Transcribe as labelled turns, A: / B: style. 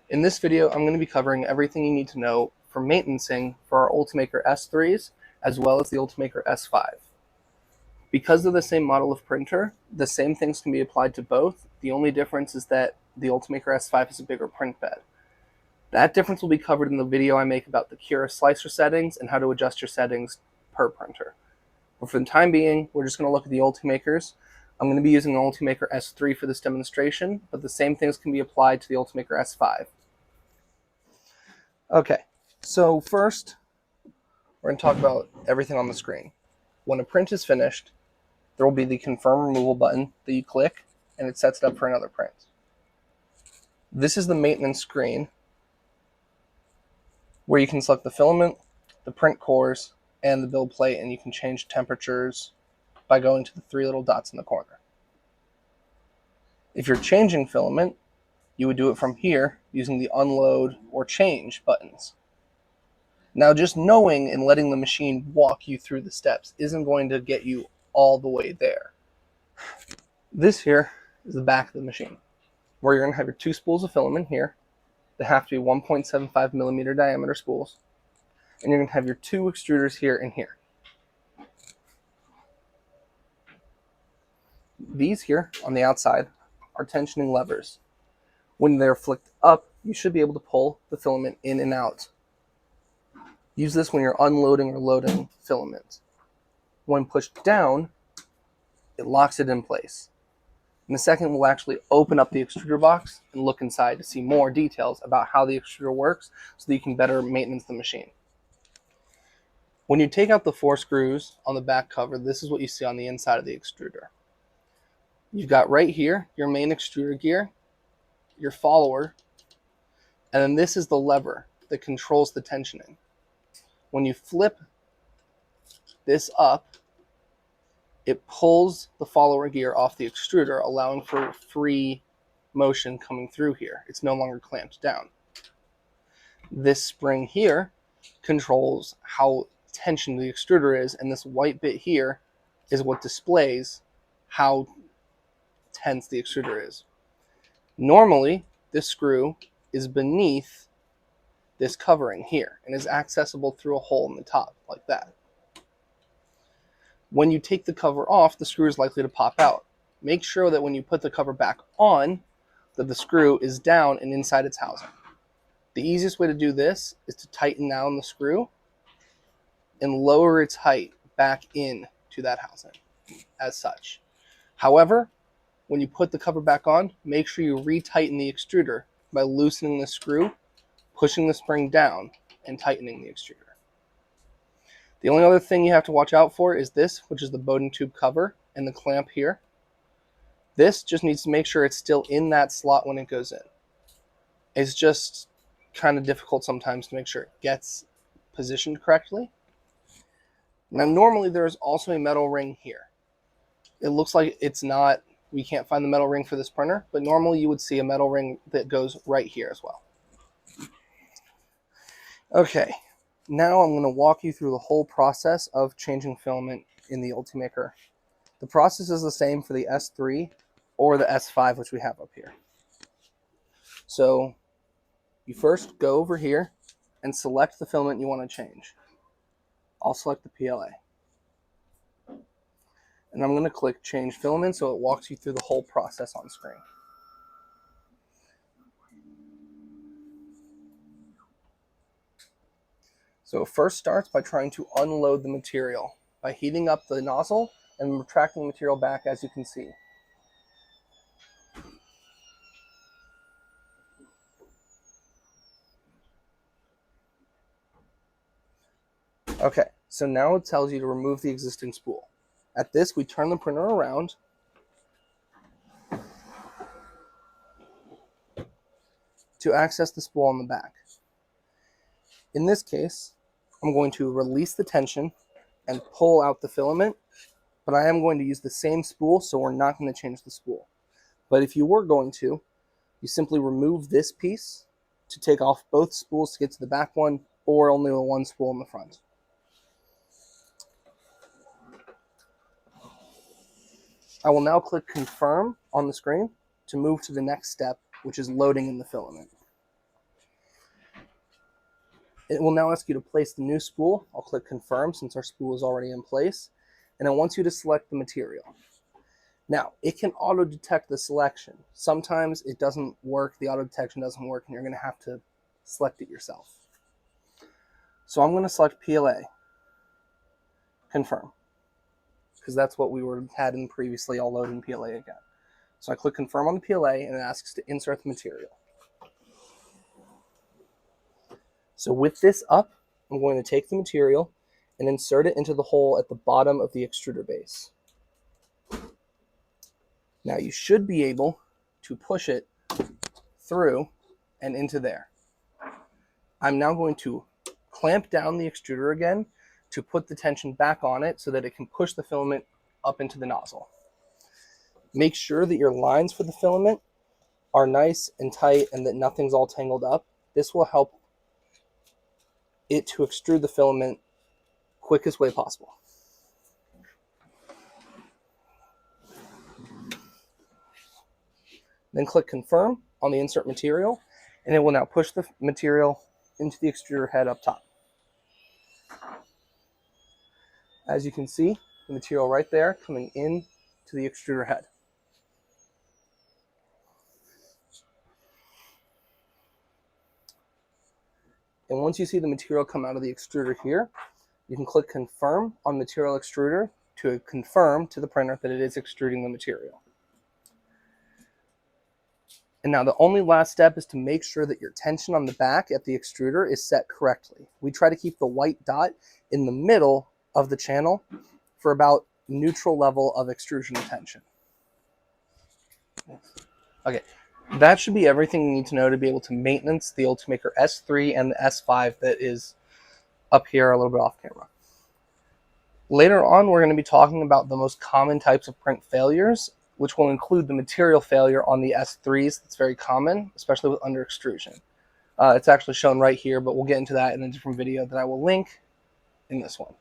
A: In this video, I'm going to be covering everything you need to know for maintenancing for our Ultimaker S3s as well as the Ultimaker S5. Because of the same model of printer, the same things can be applied to both. The only difference is that the Ultimaker S5 has a bigger print bed. That difference will be covered in the video I make about the Cura slicer settings and how to adjust your settings per printer. But for the time being, we're just going to look at the Ultimakers. I'm going to be using the Ultimaker S3 for this demonstration, but the same things can be applied to the Ultimaker S5. Okay, so first, we're going to talk about everything on the screen. When a print is finished, there will be the confirm removal button that you click, and it sets it up for another print. This is the maintenance screen, where you can select the filament, the print cores, and the build plate, and you can change temperatures by going to the three little dots in the corner. If you're changing filament, you would do it from here using the unload or change buttons. Now, just knowing and letting the machine walk you through the steps isn't going to get you all the way there. This here is the back of the machine, where you're going to have your two spools of filament here. They have to be 1.75 millimeter diameter spools. And you're going to have your two extruders here and here. These here on the outside are tensioning levers. When they're flicked up, you should be able to pull the filament in and out. Use this when you're unloading or loading filament. When pushed down, it locks it in place. In a second, we'll actually open up the extruder box and look inside to see more details about how the extruder works so that you can better maintenance the machine. When you take out the 4 screws on the back cover, this is what you see on the inside of the extruder. You've got right here your main extruder gear, your follower, and then this is the lever that controls the tensioning. When you flip this up, it pulls the follower gear off the extruder, allowing for free motion coming through here. It's no longer clamped down. This spring here controls how tensioned the extruder is, and this white bit here is what displays how tense the extruder is. Normally, this screw is beneath this covering here and is accessible through a hole in the top like that. When you take the cover off, the screw is likely to pop out. Make sure that when you put the cover back on, that the screw is down and inside its housing. The easiest way to do this is to tighten down the screw and lower its height back in to that housing as such. However, when you put the cover back on, make sure you retighten the extruder by loosening the screw, pushing the spring down, and tightening the extruder. The only other thing you have to watch out for is this, which is the Bowden tube cover and the clamp here. This just needs to make sure it's still in that slot when it goes in. It's just kind of difficult sometimes to make sure it gets positioned correctly. Now, normally there's also a metal ring here. It looks like it's not, we can't find the metal ring for this printer, but normally you would see a metal ring that goes right here as well. Okay, now I'm going to walk you through the whole process of changing filament in the Ultimaker. The process is the same for the S3 or the S5, which we have up here. So you first go over here and select the filament you want to change. I'll select the PLA. And I'm going to click change filament so it walks you through the whole process on screen. So it first starts by trying to unload the material by heating up the nozzle and retracting the material back, as you can see. Okay, so now it tells you to remove the existing spool. At this, we turn the printer around to access the spool on the back. In this case, I'm going to release the tension and pull out the filament, but I am going to use the same spool, so we're not going to change the spool. But if you were going to, you simply remove this piece to take off both spools to get to the back one, or only the one spool in the front. I will now click confirm on the screen to move to the next step, which is loading in the filament. It will now ask you to place the new spool. I'll click confirm since our spool is already in place. And it wants you to select the material. Now, it can auto-detect the selection. Sometimes it doesn't work, the auto-detection doesn't work, and you're going to have to select it yourself. So I'm going to select PLA, confirm, because that's what we had in previously. I'll load in PLA again. So I click confirm on the PLA, and it asks to insert the material. So with this up, I'm going to take the material and insert it into the hole at the bottom of the extruder base. Now you should be able to push it through and into there. I'm now going to clamp down the extruder again to put the tension back on it so that it can push the filament up into the nozzle. Make sure that your lines for the filament are nice and tight and that nothing's all tangled up. This will help it to extrude the filament quickest way possible. Then click confirm on the insert material, and it will now push the material into the extruder head up top. As you can see, the material right there coming in to the extruder head. And once you see the material come out of the extruder here, you can click confirm on material extruder to confirm to the printer that it is extruding the material. And now the only last step is to make sure that your tension on the back at the extruder is set correctly. We try to keep the white dot in the middle of the channel for about neutral level of extrusion tension. Okay, that should be everything you need to know to be able to maintenance the Ultimaker S3 and the S5 that is up here a little bit off camera. Later on, we're going to be talking about the most common types of print failures, which will include the material failure on the S3s. That's very common, especially with under extrusion. It's actually shown right here, but we'll get into that in a different video that I will link in this one.